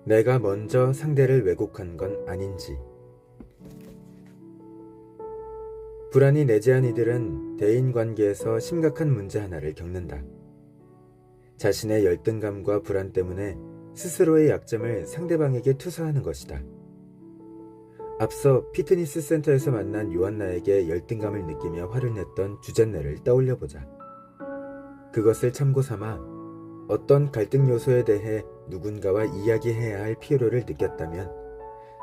내가 먼저 상대를 왜곡한 건 아닌지. 불안이 내재한 이들은 대인관계에서 심각한 문제 하나를 겪는다. 자신의 열등감과 불안 때문에 스스로의 약점을 상대방에게 투사하는 것이다. 앞서 피트니스 센터에서 만난 요한나에게 열등감을 느끼며 화를 냈던 주젠네를 떠올려보자. 그것을 참고 삼아 어떤 갈등 요소에 대해 누군가와 이야기해야 할 필요를 느꼈다면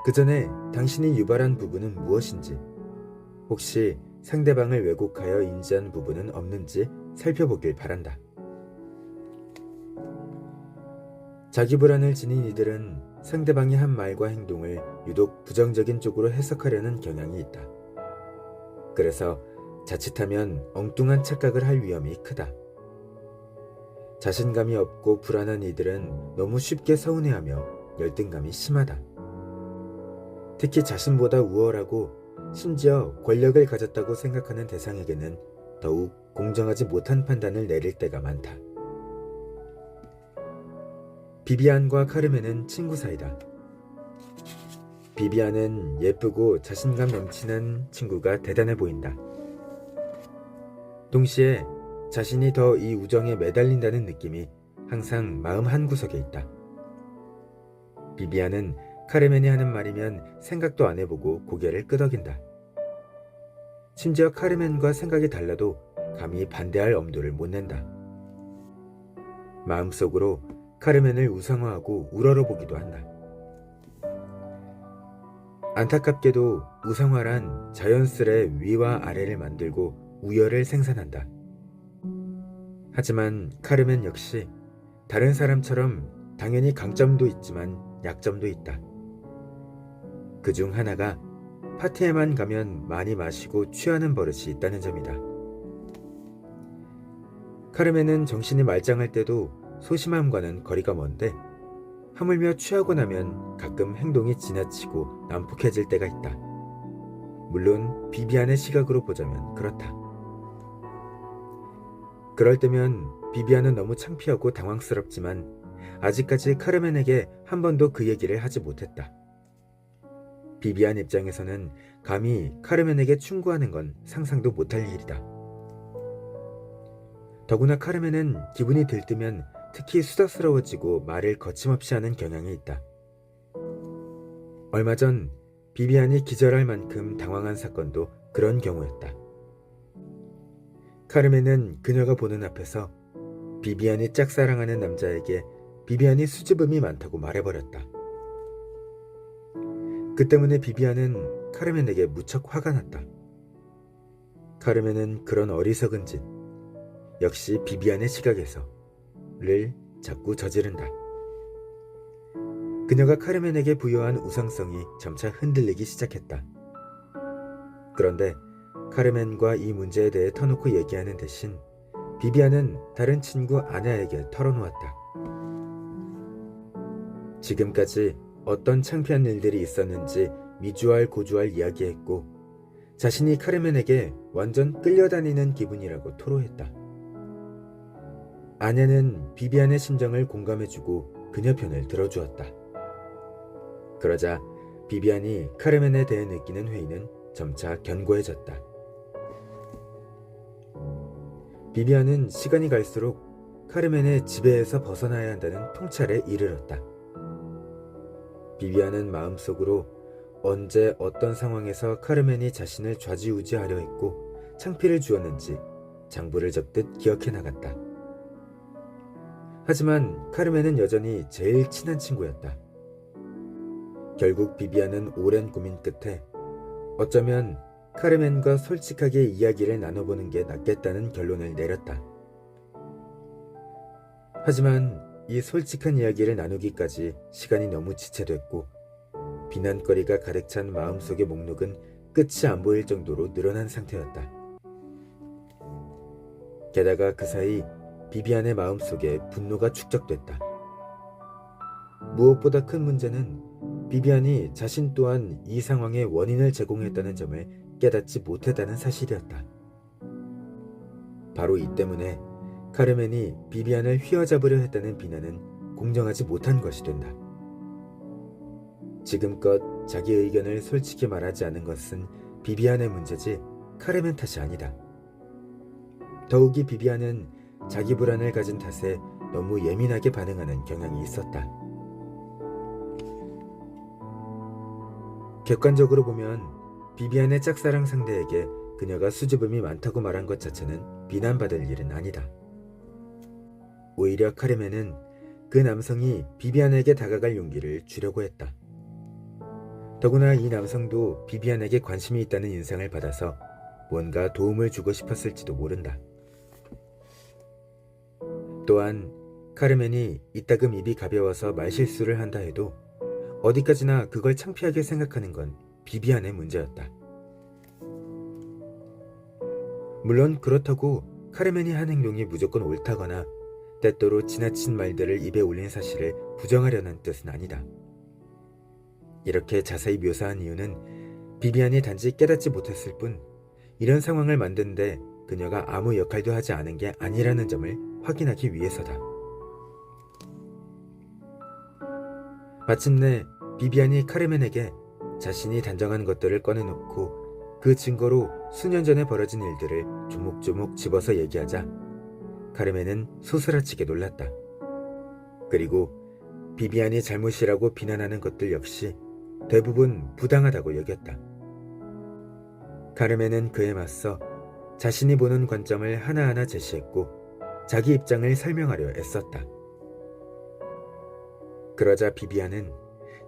그 전에 당신이 유발한 부분은 무엇인지, 혹시 상대방을 왜곡하여 인지한 부분은 없는지 살펴보길 바란다. 자기 불안을 지닌 이들은 상대방이 한 말과 행동을 유독 부정적인 쪽으로 해석하려는 경향이 있다. 그래서 자칫하면 엉뚱한 착각을 할 위험이 크다. 자신감이 없고 불안한 이들은 너무 쉽게 서운해하며 열등감이 심하다. 특히 자신보다 우월하고 심지어 권력을 가졌다고 생각하는 대상에게는 더욱 공정하지 못한 판단을 내릴 때가 많다. 비비안과 카르멘은 친구 사이다. 비비안은 예쁘고 자신감 넘치는 친구가 대단해 보인다. 동시에 자신이 더 이 우정에 매달린다는 느낌이 항상 마음 한구석에 있다. 비비안은 카르멘이 하는 말이면 생각도 안 해보고 고개를 끄덕인다. 심지어 카르멘과 생각이 달라도 감히 반대할 엄두를 못 낸다. 마음속으로 카르멘을 우상화하고 우러러보기도 한다. 안타깝게도 우상화란 자연스레 위와 아래를 만들고 우열을 생산한다. 하지만 카르멘 역시 다른 사람처럼 당연히 강점도 있지만 약점도 있다. 그중 하나가 파티에만 가면 많이 마시고 취하는 버릇이 있다는 점이다. 카르멘은 정신이 말짱할 때도 소심함과는 거리가 먼데 하물며 취하고 나면 가끔 행동이 지나치고 난폭해질 때가 있다. 물론 비비안의 시각으로 보자면 그렇다. 그럴 때면 비비안은 너무 창피하고 당황스럽지만 아직까지 카르멘에게 한 번도 그 얘기를 하지 못했다. 비비안 입장에서는 감히 카르멘에게 충고하는 건 상상도 못할 일이다. 더구나 카르멘은 기분이 들뜨면 특히 수다스러워지고 말을 거침없이 하는 경향이 있다. 얼마 전 비비안이 기절할 만큼 당황한 사건도 그런 경우였다. 카르멘은 그녀가 보는 앞에서 비비안이 짝사랑하는 남자에게 비비안이 수줍음이 많다고 말해버렸다. 그 때문에 비비안은 카르멘에게 무척 화가 났다. 카르멘은 그런 어리석은 짓, 역시 비비안의 시각에서 를 자꾸 저지른다. 그녀가 카르멘에게 부여한 우상성이 점차 흔들리기 시작했다. 그런데 카르멘과 이 문제에 대해 터놓고 얘기하는 대신 비비안은 다른 친구 아냐에게 털어놓았다. 지금까지 어떤 창피한 일들이 있었는지 미주알 고주알 이야기했고 자신이 카르멘에게 완전 끌려다니는 기분이라고 토로했다. 아냐는 비비안의 심정을 공감해주고 그녀 편을 들어주었다. 그러자 비비안이 카르멘에 대해 느끼는 회의는 점차 견고해졌다. 비비안은 시간이 갈수록 카르멘의 지배에서 벗어나야 한다는 통찰에 이르렀다. 비비안은 마음속으로 언제 어떤 상황에서 카르멘이 자신을 좌지우지하려 했고 창피를 주었는지 장부를 접듯 기억해 나갔다. 하지만 카르멘은 여전히 제일 친한 친구였다. 결국 비비안은 오랜 고민 끝에 어쩌면 카르멘과 솔직하게 이야기를 나눠보는 게 낫겠다는 결론을 내렸다. 하지만 이 솔직한 이야기를 나누기까지 시간이 너무 지체됐고 비난거리가 가득 찬 마음속의 목록은 끝이 안 보일 정도로 늘어난 상태였다. 게다가 그 사이 비비안의 마음속에 분노가 축적됐다. 무엇보다 큰 문제는 비비안이 자신 또한 이 상황의 원인을 제공했다는 점을 깨닫지 못했다는 사실이었다. 바로 이 때문에 카르멘이 비비안을 휘어잡으려 했다는 비난은 공정하지 못한 것이 된다. 지금껏 자기 의견을 솔직히 말하지 않은 것은 비비안의 문제지 카르멘 탓이 아니다. 더욱이 비비안은 자기 불안을 가진 탓에 너무 예민하게 반응하는 경향이 있었다. 객관적으로 보면 비비안의 짝사랑 상대에게 그녀가 수줍음이 많다고 말한 것 자체는 비난받을 일은 아니다. 오히려 카르멘은 그 남성이 비비안에게 다가갈 용기를 주려고 했다. 더구나 이 남성도 비비안에게 관심이 있다는 인상을 받아서 뭔가 도움을 주고 싶었을지도 모른다. 또한 카르멘이 이따금 입이 가벼워서 말실수를 한다 해도 어디까지나 그걸 창피하게 생각하는 건 비비안의 문제였다. 물론 그렇다고 카르멘이 한 행동이 무조건 옳다거나 때때로 지나친 말들을 입에 올린 사실을 부정하려는 뜻은 아니다. 이렇게 자세히 묘사한 이유는 비비안이 단지 깨닫지 못했을 뿐 이런 상황을 만드는데 그녀가 아무 역할도 하지 않은 게 아니라는 점을 확인하기 위해서다. 마침내 비비안이 카르멘에게 자신이 단정한 것들을 꺼내놓고 그 증거로 수년 전에 벌어진 일들을 조목조목 집어서 얘기하자 카르멘은 소스라치게 놀랐다. 그리고 비비안이 잘못이라고 비난하는 것들 역시 대부분 부당하다고 여겼다. 카르멘은 그에 맞서 자신이 보는 관점을 하나하나 제시했고 자기 입장을 설명하려 애썼다. 그러자 비비안은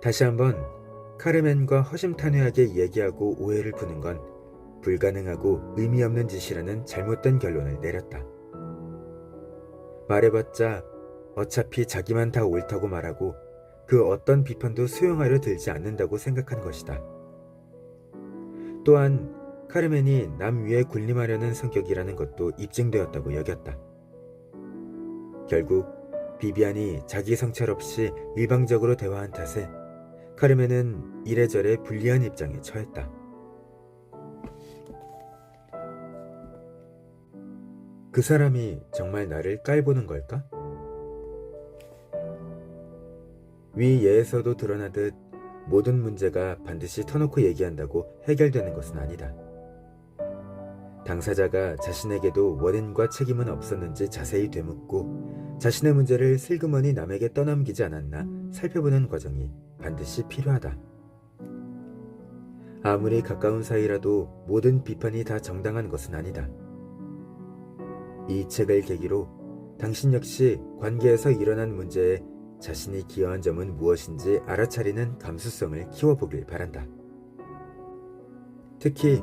다시 한번 카르멘과 허심탄회하게 얘기하고 오해를 푸는 건 불가능하고 의미 없는 짓이라는 잘못된 결론을 내렸다. 말해봤자 어차피 자기만 다 옳다고 말하고 그 어떤 비판도 수용하려 들지 않는다고 생각한 것이다. 또한 카르멘이 남 위에 군림하려는 성격이라는 것도 입증되었다고 여겼다. 결국 비비안이 자기 성찰 없이 일방적으로 대화한 탓에 카르멘은 이래저래 불리한 입장에 처했다. 그 사람이 정말 나를 깔보는 걸까? 위 예에서도 드러나듯 모든 문제가 반드시 터놓고 얘기한다고 해결되는 것은 아니다. 당사자가 자신에게도 원인과 책임은 없었는지 자세히 되묻고 자신의 문제를 슬그머니 남에게 떠넘기지 않았나 살펴보는 과정이 반드시 필요하다. 아무리 가까운 사이라도 모든 비판이 다 정당한 것은 아니다. 이 책을 계기로 당신 역시 관계에서 일어난 문제에 자신이 기여한 점은 무엇인지 알아차리는 감수성을 키워보길 바란다. 특히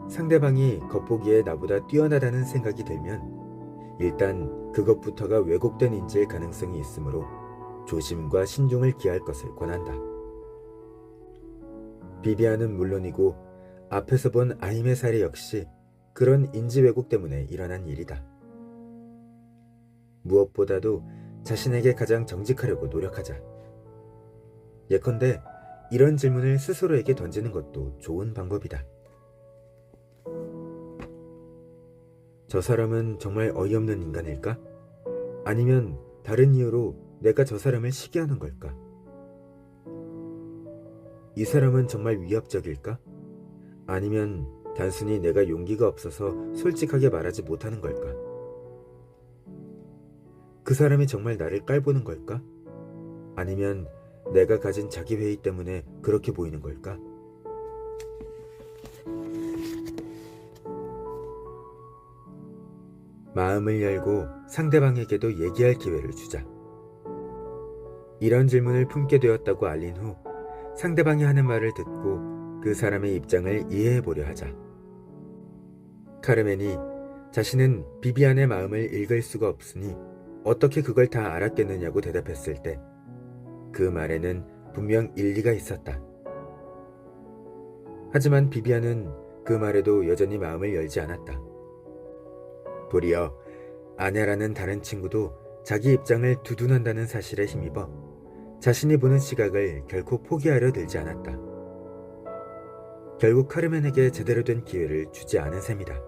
상대방이 겉보기에 나보다 뛰어나다는 생각이 들면 일단 그것부터가 왜곡된 인지일 가능성이 있으므로 조심과 신중을 기할 것을 권한다. 비비안은 물론이고 앞에서 본 아임의 사례 역시 그런 인지 왜곡 때문에 일어난 일이다. 무엇보다도 자신에게 가장 정직하려고 노력하자. 예컨대 이런 질문을 스스로에게 던지는 것도 좋은 방법이다. 저 사람은 정말 어이없는 인간일까? 아니면 다른 이유로 내가 저 사람을 시기하는 걸까? 이 사람은 정말 위협적일까? 아니면 단순히 내가 용기가 없어서 솔직하게 말하지 못하는 걸까? 그 사람이 정말 나를 깔보는 걸까? 아니면 내가 가진 자기회의 때문에 그렇게 보이는 걸까? 마음을 열고 상대방에게도 얘기할 기회를 주자. 이런 질문을 품게 되었다고 알린 후 상대방이 하는 말을 듣고 그 사람의 입장을 이해해보려 하자. 카르멘이 자신은 비비안의 마음을 읽을 수가 없으니 어떻게 그걸 다 알았겠느냐고 대답했을 때 그 말에는 분명 일리가 있었다. 하지만 비비안은 그 말에도 여전히 마음을 열지 않았다. 도리어 아내라는 다른 친구도 자기 입장을 두둔한다는 사실에 힘입어 자신이 보는 시각을 결코 포기하려 들지 않았다. 결국 카르멘에게 제대로 된 기회를 주지 않은 셈이다.